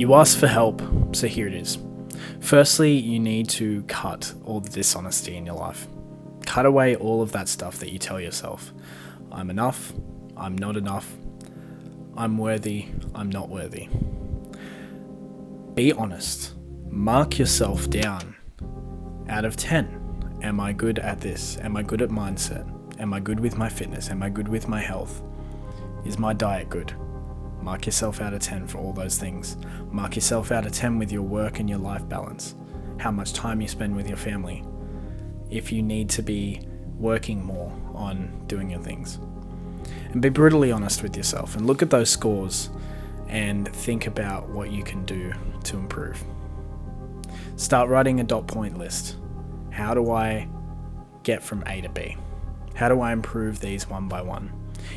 You asked for help, so here it is. Firstly, you need to cut all the dishonesty in your life. Cut away all of that stuff that you tell yourself. I'm enough, I'm not enough, I'm worthy, I'm not worthy. Be honest. Mark yourself down. Out of 10, am I good at this? Am I good at mindset? Am I good with my fitness? Am I good with my health? Is my diet good? Mark yourself out of 10 for all those things. Mark yourself out of 10 with your work and your life balance. How much time you spend with your family. If you need to be working more on doing your things. And be brutally honest with yourself and look at those scores and think about what you can do to improve. Start writing a dot point list. How do I get from A to B? How do I improve these one by one?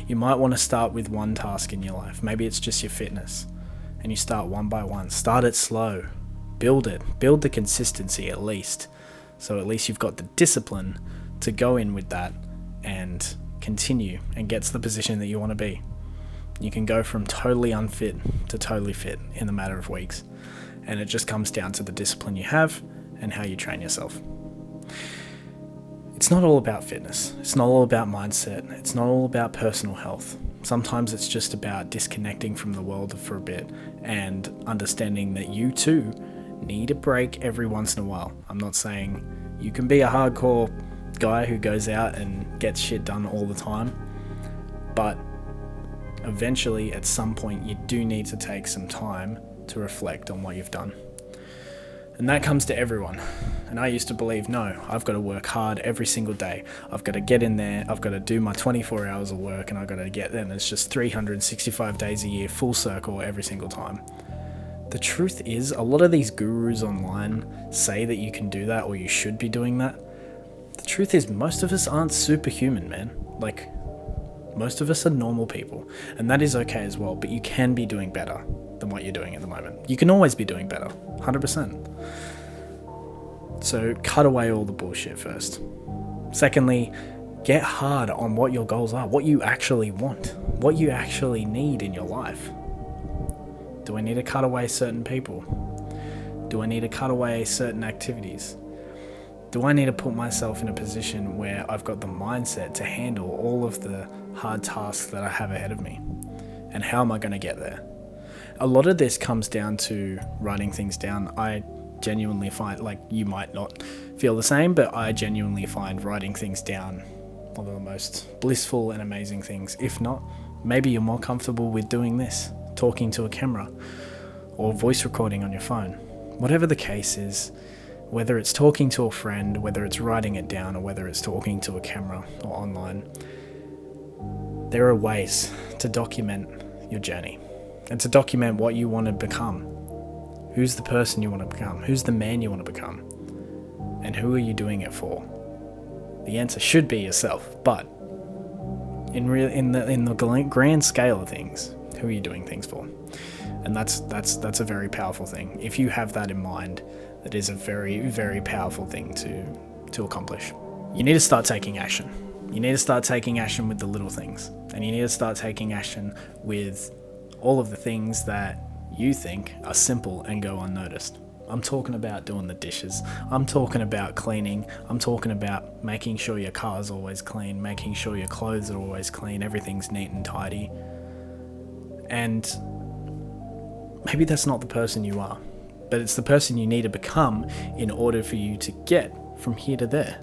You might want to start with one task in your life. Maybe it's just your fitness. And you start one by one. Start it slow. Build it. Build the consistency at least. So at least you've got the discipline to go in with that and continue and get to the position that you want to be. You can go from totally unfit to totally fit in a matter of weeks. And it just comes down to the discipline you have and how you train yourself. It's not all about fitness. It's not all about mindset. It's not all about personal health. Sometimes it's just about disconnecting from the world for a bit and understanding that you too need a break every once in a while. I'm not saying you can be a hardcore guy who goes out and gets shit done all the time, but eventually at some point you do need to take some time to reflect on what you've done. And that comes to everyone. And I used to believe, no, I've got to work hard every single day. I've got to get in there. I've got to do my 24 hours of work and I've got to get there. And it's just 365 days a year, full circle every single time. The truth is, a lot of these gurus online say that you can do that or you should be doing that. The truth is, most of us aren't superhuman, man. Like, most of us are normal people. And that is okay as well. But you can be doing better than what you're doing at the moment. You can always be doing better, 100%. So cut away all the bullshit first. Secondly, get hard on what your goals are, what you actually want, what you actually need in your life. Do I need to cut away certain people? Do I need to cut away certain activities? Do I need to put myself in a position where I've got the mindset to handle all of the hard tasks that I have ahead of me? And how am I going to get there? A lot of this comes down to writing things down. I genuinely find, like, you might not feel the same, but I genuinely find writing things down one of the most blissful and amazing things. If not, maybe you're more comfortable with doing this, talking to a camera or voice recording on your phone. Whatever the case is, whether it's talking to a friend, whether it's writing it down, or whether it's talking to a camera or online, there are ways to document your journey and to document what you want to become. Who's the person you want to become? Who's the man you want to become? And who are you doing it for? The answer should be yourself, but in the grand scale of things, who are you doing things for? And that's a very powerful thing. If you have that in mind, that is a very, very powerful thing to accomplish. You need to start taking action. You need to start taking action with the little things. And you need to start taking action with all of the things that you think are simple and go unnoticed. I'm talking about doing the dishes. I'm talking about cleaning. I'm talking about making sure your car's always clean, making sure your clothes are always clean, everything's neat and tidy. And maybe that's not the person you are, but it's the person you need to become in order for you to get from here to there.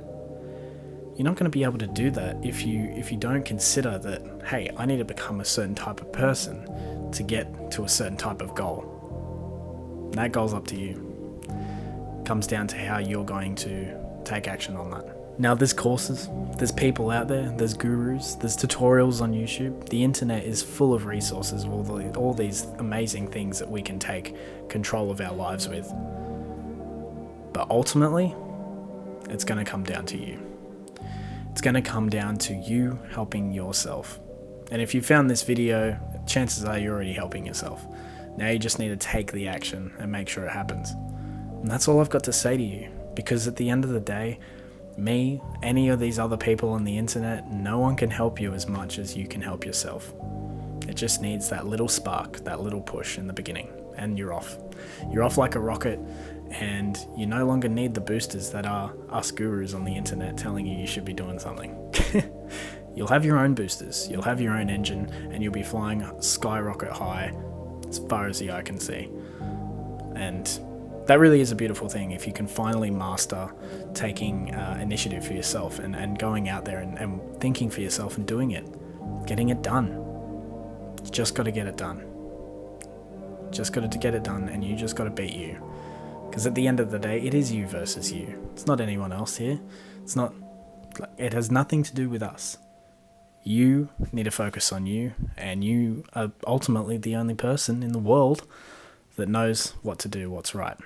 You're not going to be able to do that if you don't consider that, hey, I need to become a certain type of person to get to a certain type of goal. And that goal's up to you. It comes down to how you're going to take action on that. Now, there's courses, there's people out there, there's gurus, there's tutorials on YouTube. The internet is full of resources, all these amazing things that we can take control of our lives with. But ultimately, it's going to come down to you. It's going to come down to you helping yourself. And if you found this video, chances are you're already helping yourself. Now you just need to take the action and make sure it happens. And that's all I've got to say to you. Because at the end of the day, me, any of these other people on the internet, no one can help you as much as you can help yourself. It just needs that little spark, that little push in the beginning. and you're off. You're off like a rocket, and you no longer need the boosters that are us gurus on the internet telling you should be doing something. You'll have your own boosters, you'll have your own engine, and you'll be flying skyrocket high as far as the eye can see. And that really is a beautiful thing if you can finally master taking initiative for yourself and going out there and thinking for yourself and doing it, getting it done. You just got to get it done. Just got to get it done, and you just got to beat you. Because at the end of the day, it is you versus you. It's not anyone else here. It has nothing to do with us. You need to focus on you, and you are ultimately the only person in the world that knows what to do, what's right.